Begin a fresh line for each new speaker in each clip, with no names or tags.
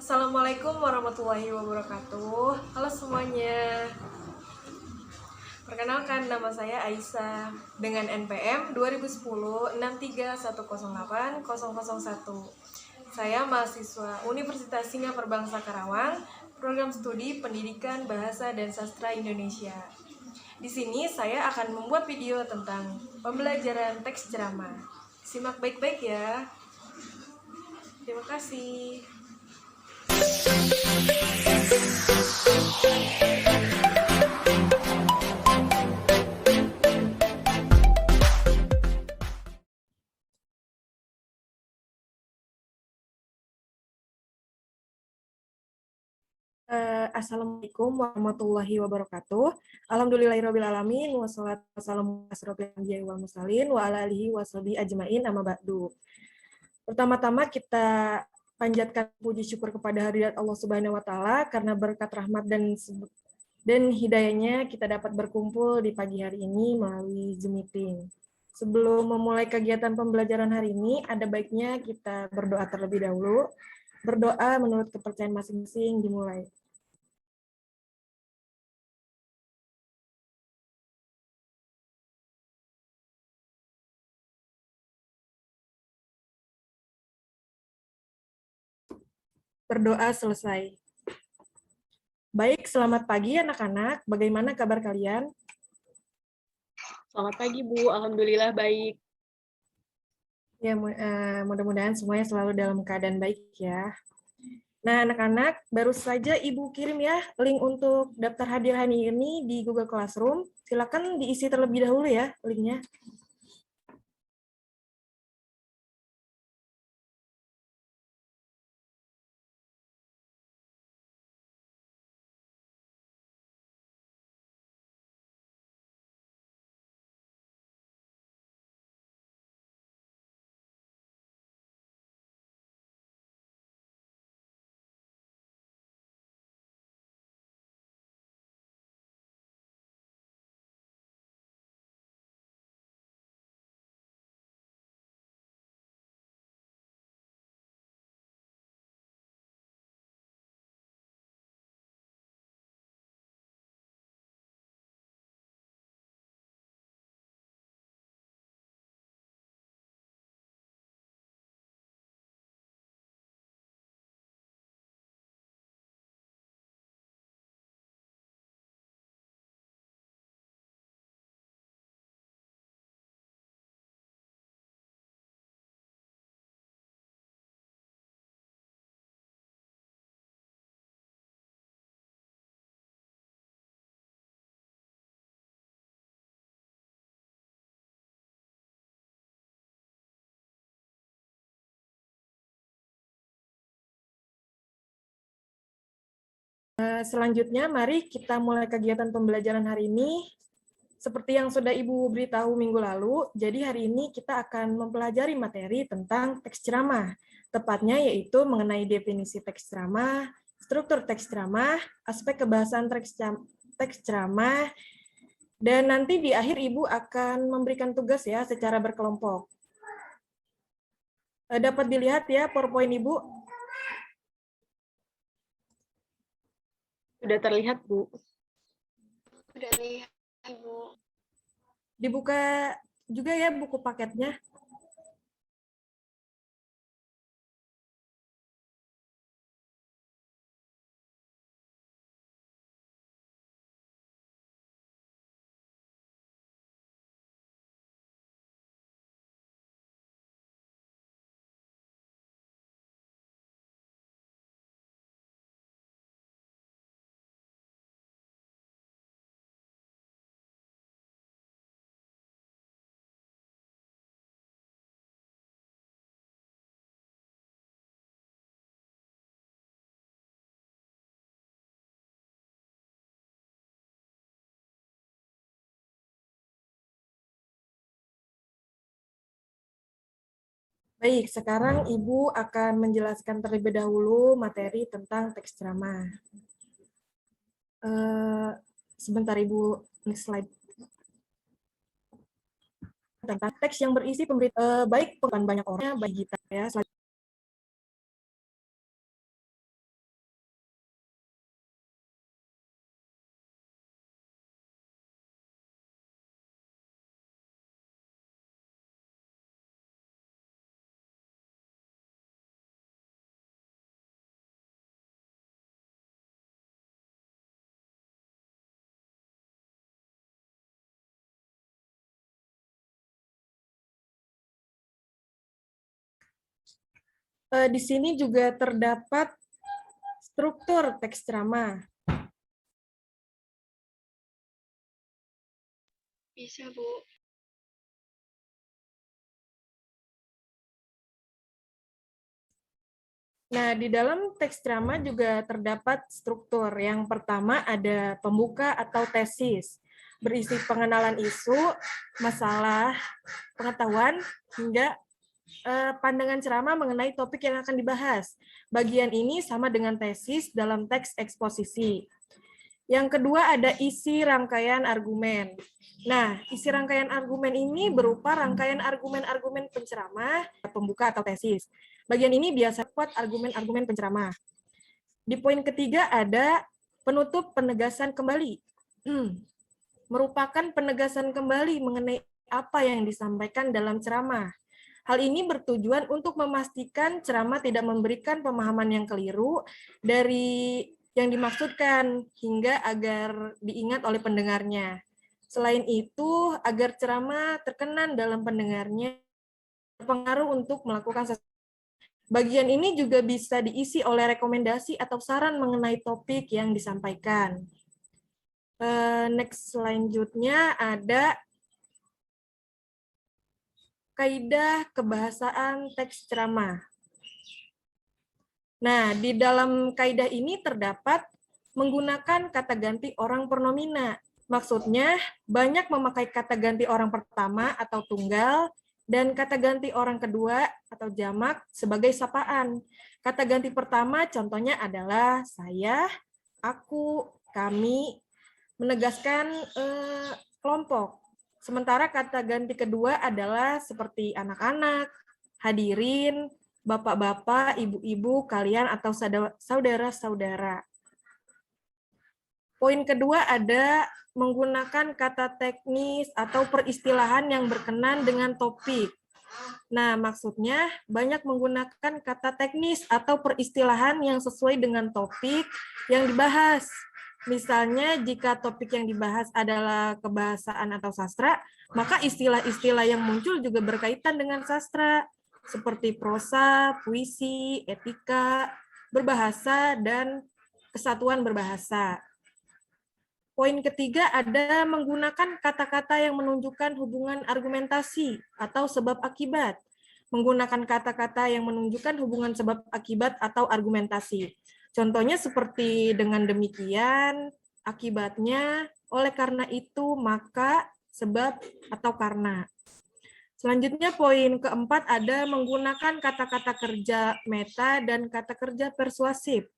Assalamualaikum warahmatullahi wabarakatuh. Halo semuanya. Perkenalkan, nama saya Aisyah dengan NPM 2010 63108001. Saya mahasiswa Universitas Singapura Bangsa Karawang, program studi Pendidikan Bahasa dan Sastra Indonesia. Di sini saya akan membuat video tentang pembelajaran teks ceramah. Simak baik-baik ya. Terima kasih. Assalamualaikum warahmatullahi wabarakatuh. Alhamdulillahirrabbilalamin. Wassalatu wassalamu ala asrofil anbiya'i wal mursalin wa ala alihi washabihi ajmain amma ba'du. Pertama-tama kita panjatkan puji syukur kepada hadirat Allah Subhanahu wa taala karena berkat rahmat dan hidayahnya kita dapat berkumpul di pagi hari ini melalui Zoom meeting. Sebelum memulai kegiatan pembelajaran hari ini, ada baiknya kita berdoa terlebih dahulu. Berdoa menurut kepercayaan masing-masing dimulai. Berdoa selesai. Baik, selamat pagi anak-anak. Bagaimana kabar kalian?
Selamat pagi, Bu. Alhamdulillah baik.
Ya, mudah-mudahan semuanya selalu dalam keadaan baik ya. Nah, anak-anak, baru saja Ibu kirim ya link untuk daftar hadir hari ini di Google Classroom. Silakan diisi terlebih dahulu ya linknya. Selanjutnya, mari kita mulai kegiatan pembelajaran hari ini. Seperti yang sudah Ibu beritahu minggu lalu, jadi hari ini kita akan mempelajari materi tentang teks ceramah. Tepatnya yaitu mengenai definisi teks ceramah, struktur teks ceramah, aspek kebahasaan teks ceramah, dan nanti di akhir Ibu akan memberikan tugas ya secara berkelompok. Dapat dilihat ya PowerPoint Ibu?
Sudah terlihat, Bu.
Sudah terlihat, Bu.
Dibuka juga ya buku paketnya. Baik, sekarang Ibu akan menjelaskan terlebih dahulu materi tentang teks ceramah. Sebentar Ibu, next slide. Tentang teks yang berisi pemberitaan baik bukan banyak orang, bagi kita ya. Di sini juga terdapat struktur teks ceramah.
Bisa, Bu.
Nah, di dalam teks ceramah juga terdapat struktur. Yang pertama ada pembuka atau tesis, berisi pengenalan isu, masalah, pengetahuan, hingga pandangan ceramah mengenai topik yang akan dibahas. Bagian ini sama dengan tesis dalam teks eksposisi. Yang kedua ada isi rangkaian argumen. Nah, isi rangkaian argumen ini berupa rangkaian argumen-argumen penceramah, pembuka atau tesis. Bagian ini biasa kuat argumen-argumen penceramah. Di poin ketiga ada penutup penegasan kembali. Merupakan penegasan kembali mengenai apa yang disampaikan dalam ceramah. Hal ini bertujuan untuk memastikan ceramah tidak memberikan pemahaman yang keliru dari yang dimaksudkan hingga agar diingat oleh pendengarnya. Selain itu, agar ceramah terkenan dalam pendengarnya berpengaruh untuk melakukan sesuatu. Bagian ini juga bisa diisi oleh rekomendasi atau saran mengenai topik yang disampaikan. Next selanjutnya ada kaidah kebahasaan teks ceramah. Nah, di dalam kaidah ini terdapat menggunakan kata ganti orang pronomina. Maksudnya, banyak memakai kata ganti orang pertama atau tunggal, dan kata ganti orang kedua atau jamak sebagai sapaan. Kata ganti pertama contohnya adalah saya, aku, kami, menegaskan kelompok. Sementara kata ganti kedua adalah seperti anak-anak, hadirin, bapak-bapak, ibu-ibu, kalian, atau saudara-saudara. Poin kedua ada menggunakan kata teknis atau peristilahan yang berkenan dengan topik. Nah, maksudnya banyak menggunakan kata teknis atau peristilahan yang sesuai dengan topik yang dibahas. Misalnya, jika topik yang dibahas adalah kebahasaan atau sastra, maka istilah-istilah yang muncul juga berkaitan dengan sastra, seperti prosa, puisi, etika, berbahasa, dan kesatuan berbahasa. Poin ketiga ada menggunakan kata-kata yang menunjukkan hubungan argumentasi atau sebab akibat. Menggunakan kata-kata yang menunjukkan hubungan sebab akibat atau argumentasi. Contohnya seperti dengan demikian, akibatnya, oleh karena itu, maka, sebab, atau karena. Selanjutnya poin keempat ada menggunakan kata-kata kerja meta dan kata kerja persuasif.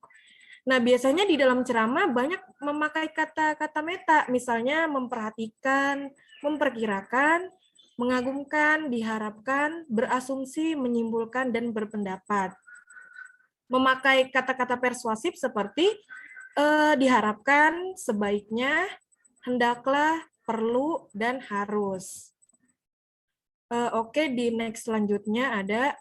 Nah, biasanya di dalam ceramah banyak memakai kata-kata meta, misalnya memperhatikan, memperkirakan, mengagumkan, diharapkan, berasumsi, menyimpulkan, dan berpendapat. Memakai kata-kata persuasif seperti diharapkan, sebaiknya, hendaklah, perlu, dan harus. Oke, di next selanjutnya ada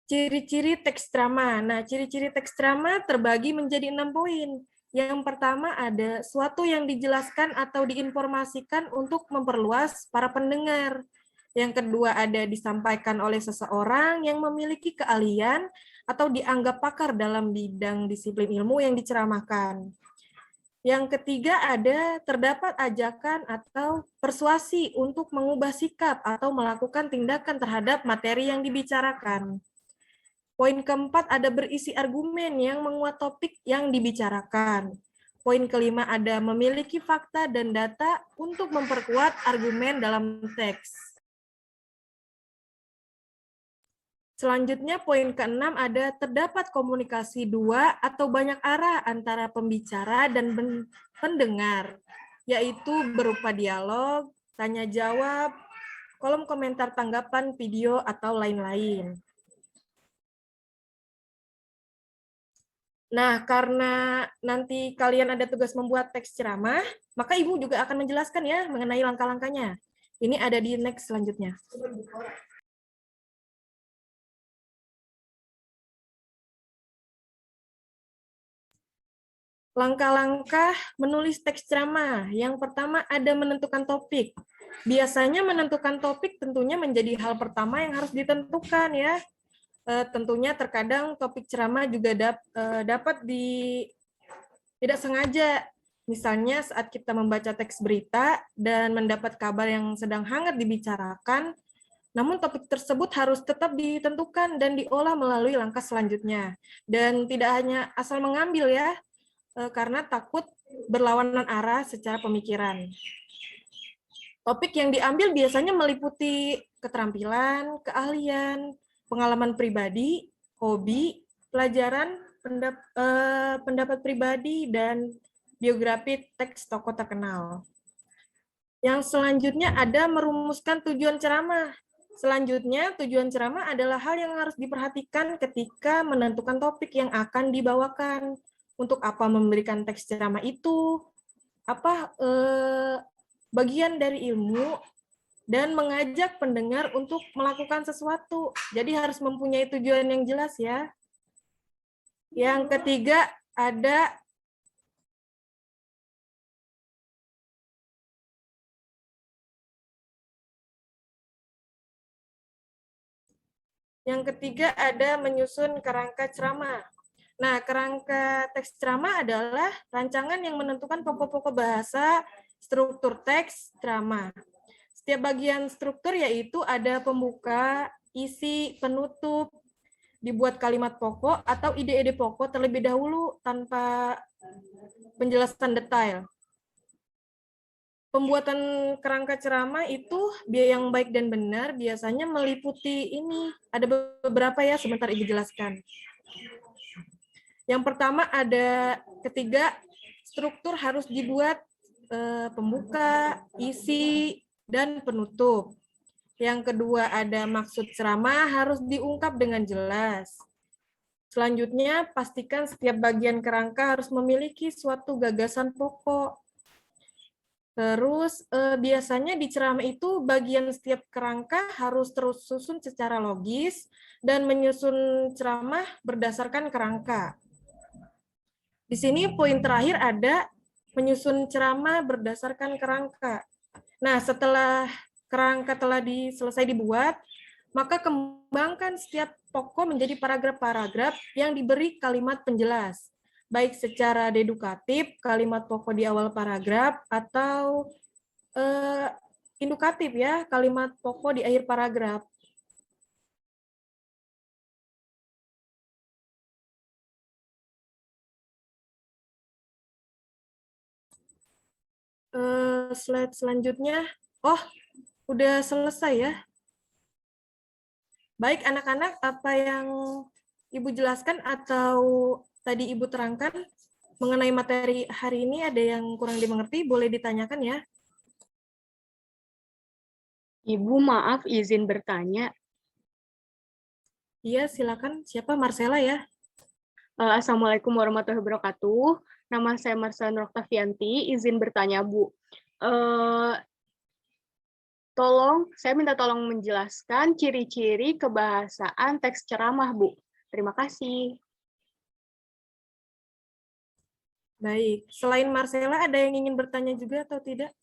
ciri-ciri teks ceramah. Nah, ciri-ciri teks ceramah terbagi menjadi 6 poin. Yang pertama ada suatu yang dijelaskan atau diinformasikan untuk memperluas para pendengar. Yang kedua ada disampaikan oleh seseorang yang memiliki keahlian atau dianggap pakar dalam bidang disiplin ilmu yang diceramahkan. Yang ketiga ada terdapat ajakan atau persuasi untuk mengubah sikap atau melakukan tindakan terhadap materi yang dibicarakan. Poin keempat ada berisi argumen yang menguat topik yang dibicarakan. Poin kelima ada memiliki fakta dan data untuk memperkuat argumen dalam teks. Selanjutnya poin keenam ada terdapat komunikasi dua atau banyak arah antara pembicara dan pendengar, yaitu berupa dialog, tanya jawab, kolom komentar tanggapan, video, atau lain-lain. Nah, karena nanti kalian ada tugas membuat teks ceramah, maka Ibu juga akan menjelaskan ya mengenai langkah-langkahnya. Ini ada di next selanjutnya. Langkah-langkah menulis teks ceramah. Yang pertama ada menentukan topik. Biasanya menentukan topik tentunya menjadi hal pertama yang harus ditentukan ya. Tentunya terkadang topik ceramah juga dapat tidak sengaja. Misalnya saat kita membaca teks berita dan mendapat kabar yang sedang hangat dibicarakan, namun topik tersebut harus tetap ditentukan dan diolah melalui langkah selanjutnya. Dan tidak hanya asal mengambil ya, karena takut berlawanan arah secara pemikiran. Topik yang diambil biasanya meliputi keterampilan, keahlian, pengalaman pribadi, hobi, pelajaran, pendapat pribadi, dan biografi teks tokoh terkenal. Yang selanjutnya ada merumuskan tujuan ceramah. Selanjutnya, tujuan ceramah adalah hal yang harus diperhatikan ketika menentukan topik yang akan dibawakan. Untuk apa memberikan teks ceramah itu, apa bagian dari ilmu, dan mengajak pendengar untuk melakukan sesuatu. Jadi harus mempunyai tujuan yang jelas ya. Yang ketiga ada menyusun kerangka ceramah. Nah, kerangka teks ceramah adalah rancangan yang menentukan pokok-pokok bahasa, struktur teks ceramah. Setiap bagian struktur yaitu ada pembuka, isi, penutup, dibuat kalimat pokok atau ide-ide pokok terlebih dahulu tanpa penjelasan detail. Pembuatan kerangka ceramah itu yang baik dan benar biasanya meliputi ini. Ada beberapa ya, sebentar Ibu jelaskan. Yang pertama ada ketiga, struktur harus dibuat pembuka, isi, dan penutup. Yang kedua ada maksud ceramah harus diungkap dengan jelas. Selanjutnya, pastikan setiap bagian kerangka harus memiliki suatu gagasan pokok. Terus biasanya di ceramah itu bagian setiap kerangka harus terus susun secara logis dan menyusun ceramah berdasarkan kerangka. Di sini poin terakhir ada menyusun ceramah berdasarkan kerangka. Nah, setelah kerangka telah selesai dibuat, maka kembangkan setiap pokok menjadi paragraf-paragraf yang diberi kalimat penjelas, baik secara dedukatif, kalimat pokok di awal paragraf, atau indukatif ya, kalimat pokok di akhir paragraf. Slide selanjutnya, udah selesai ya. Baik anak-anak, apa yang Ibu jelaskan atau tadi Ibu terangkan mengenai materi hari ini ada yang kurang dimengerti, boleh ditanyakan ya.
Ibu, maaf izin bertanya.
Iya, silakan. Siapa? Marcella ya?
Assalamualaikum warahmatullahi wabarakatuh. Nama saya Marcella Nuroktavianti, izin bertanya, Bu. Saya minta tolong menjelaskan ciri-ciri kebahasaan teks ceramah, Bu. Terima kasih.
Baik. Selain Marcella, ada yang ingin bertanya juga atau tidak?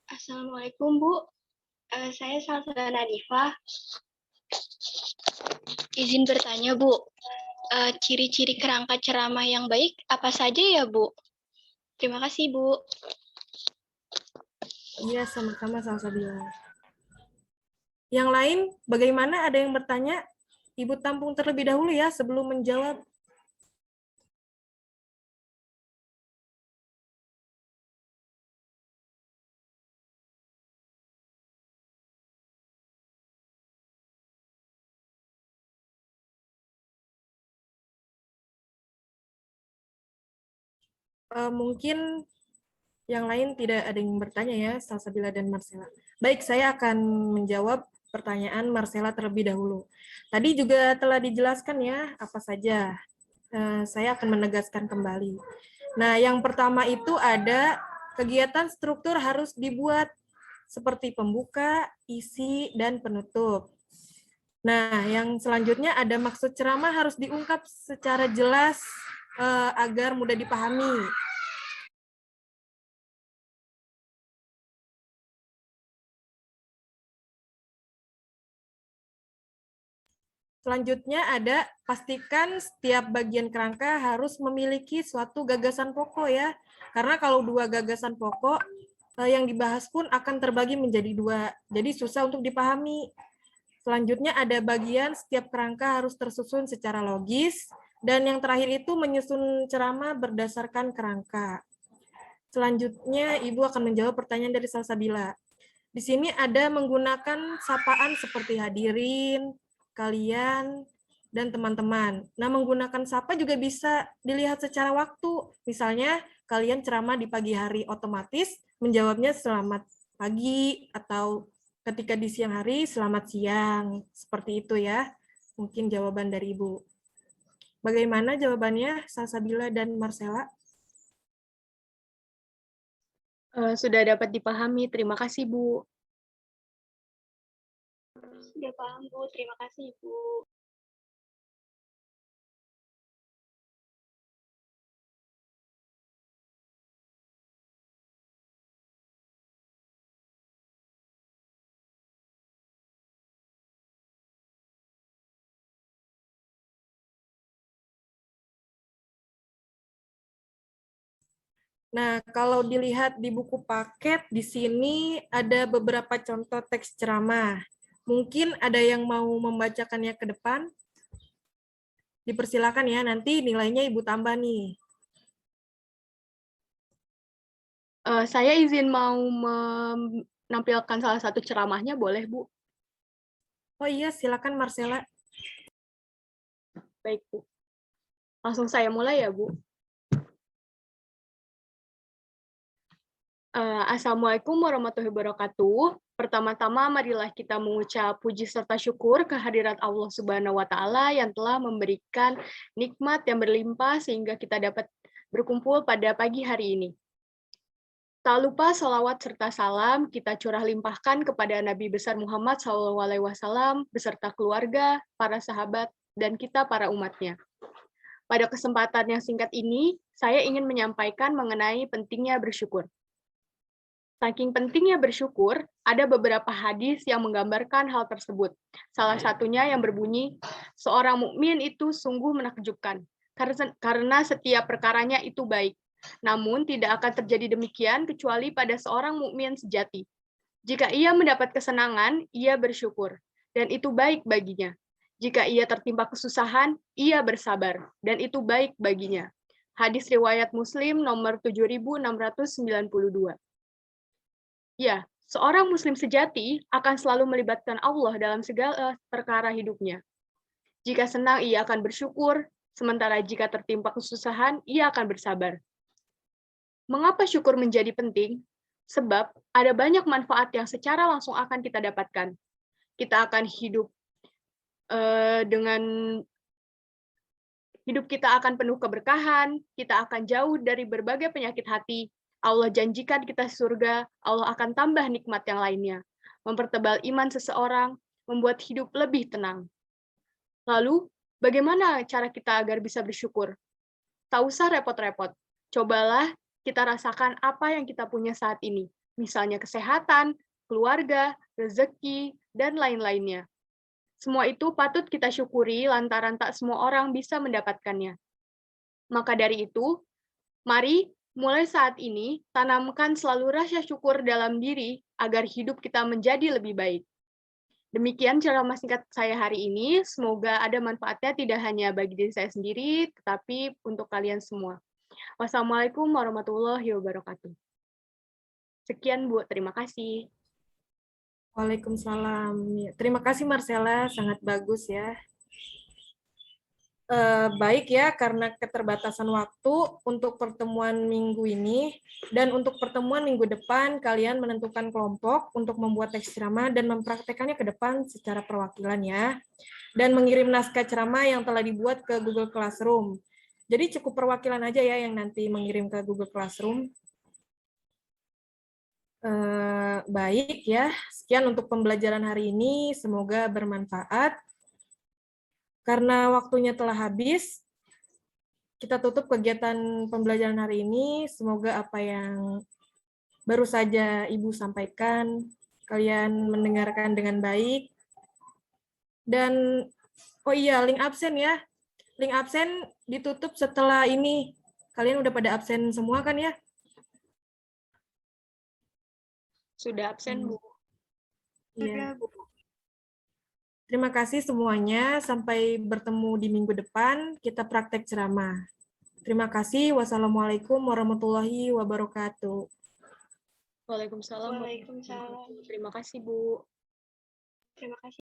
Assalamualaikum, Bu. Saya Salsa Nadifah. Izin bertanya, Bu. Ciri-ciri kerangka ceramah yang baik apa saja ya, Bu? Terima kasih, Bu.
Iya, sama-sama Salsabila. Yang lain, bagaimana? Ada yang bertanya? Ibu tampung terlebih dahulu ya sebelum menjawab. Mungkin yang lain tidak ada yang bertanya ya, Salsabila dan Marcella. Baik, saya akan menjawab pertanyaan Marcella terlebih dahulu. Tadi juga telah dijelaskan ya, apa saja. Saya akan menegaskan kembali. Nah, yang pertama itu ada kegiatan struktur harus dibuat seperti pembuka, isi, dan penutup. Nah, yang selanjutnya ada maksud ceramah harus diungkap secara jelas agar mudah dipahami. Selanjutnya ada pastikan setiap bagian kerangka harus memiliki suatu gagasan pokok ya. Karena kalau dua gagasan pokok yang dibahas pun akan terbagi menjadi dua. Jadi susah untuk dipahami. Selanjutnya ada bagian setiap kerangka harus tersusun secara logis. Dan yang terakhir itu menyusun ceramah berdasarkan kerangka. Selanjutnya Ibu akan menjawab pertanyaan dari Salsabila. Di sini ada menggunakan sapaan seperti hadirin, kalian, dan teman-teman. Nah, menggunakan sapa juga bisa dilihat secara waktu. Misalnya, kalian ceramah di pagi hari, otomatis menjawabnya selamat pagi, atau ketika di siang hari, selamat siang. Seperti itu ya, mungkin jawaban dari Ibu. Bagaimana jawabannya, Salsabila dan Marcella?
Sudah dapat dipahami, terima kasih Bu.
Sudah paham, Bu. Terima kasih, Bu.
Nah, kalau dilihat di buku paket, di sini ada beberapa contoh teks ceramah. Mungkin ada yang mau membacakannya ke depan? Dipersilakan ya, nanti nilainya Ibu tambah nih.
Saya izin mau menampilkan salah satu ceramahnya, boleh Bu?
Oh iya, silakan Marcella.
Baik Bu. Langsung saya mulai ya Bu. Assalamualaikum warahmatullahi wabarakatuh. Pertama-tama marilah kita mengucap puji serta syukur kehadirat Allah Subhanahu wa taala yang telah memberikan nikmat yang berlimpah sehingga kita dapat berkumpul pada pagi hari ini. Tak lupa salawat serta salam kita curah limpahkan kepada Nabi besar Muhammad SAW beserta keluarga, para sahabat, dan kita para umatnya. Pada kesempatan yang singkat ini, saya ingin menyampaikan mengenai pentingnya bersyukur. Saking pentingnya bersyukur, ada beberapa hadis yang menggambarkan hal tersebut. Salah satunya yang berbunyi, seorang mukmin itu sungguh menakjubkan, karena setiap perkaranya itu baik. Namun tidak akan terjadi demikian kecuali pada seorang mukmin sejati. Jika ia mendapat kesenangan, ia bersyukur, dan itu baik baginya. Jika ia tertimpa kesusahan, ia bersabar, dan itu baik baginya. Hadis riwayat Muslim nomor 7692. Ya, seorang muslim sejati akan selalu melibatkan Allah dalam segala perkara hidupnya. Jika senang, ia akan bersyukur, sementara jika tertimpa kesusahan, ia akan bersabar. Mengapa syukur menjadi penting? Sebab ada banyak manfaat yang secara langsung akan kita dapatkan. Kita akan hidup hidup kita akan penuh keberkahan, kita akan jauh dari berbagai penyakit hati, Allah janjikan kita surga, Allah akan tambah nikmat yang lainnya, mempertebal iman seseorang, membuat hidup lebih tenang. Lalu, bagaimana cara kita agar bisa bersyukur? Tak usah repot-repot, cobalah kita rasakan apa yang kita punya saat ini, misalnya kesehatan, keluarga, rezeki, dan lain-lainnya. Semua itu patut kita syukuri lantaran tak semua orang bisa mendapatkannya. Maka dari itu, mari mulai saat ini, tanamkan selalu rasa syukur dalam diri agar hidup kita menjadi lebih baik. Demikian ceramah singkat saya hari ini. Semoga ada manfaatnya tidak hanya bagi diri saya sendiri, tetapi untuk kalian semua. Wassalamualaikum warahmatullahi wabarakatuh. Sekian, Bu. Terima kasih.
Waalaikumsalam. Terima kasih Marcella, sangat bagus ya. Baik ya, karena keterbatasan waktu untuk pertemuan minggu ini dan untuk pertemuan minggu depan kalian menentukan kelompok untuk membuat teks ceramah dan mempraktekannya ke depan secara perwakilan ya, dan mengirim naskah ceramah yang telah dibuat ke Google Classroom. Jadi cukup perwakilan aja ya yang nanti mengirim ke Google Classroom. Baik ya, sekian untuk pembelajaran hari ini, semoga bermanfaat. Karena waktunya telah habis, kita tutup kegiatan pembelajaran hari ini. Semoga apa yang baru saja Ibu sampaikan, kalian mendengarkan dengan baik. Dan Oh iya, link absen ya. Link absen ditutup setelah ini. Kalian udah pada absen semua kan ya?
Sudah absen, Bu.
Iya. Terima kasih semuanya. Sampai bertemu di minggu depan. Kita praktek ceramah. Terima kasih. Wassalamualaikum warahmatullahi wabarakatuh.
Waalaikumsalam.
Waalaikumsalam.
Terima kasih, Bu.
Terima kasih.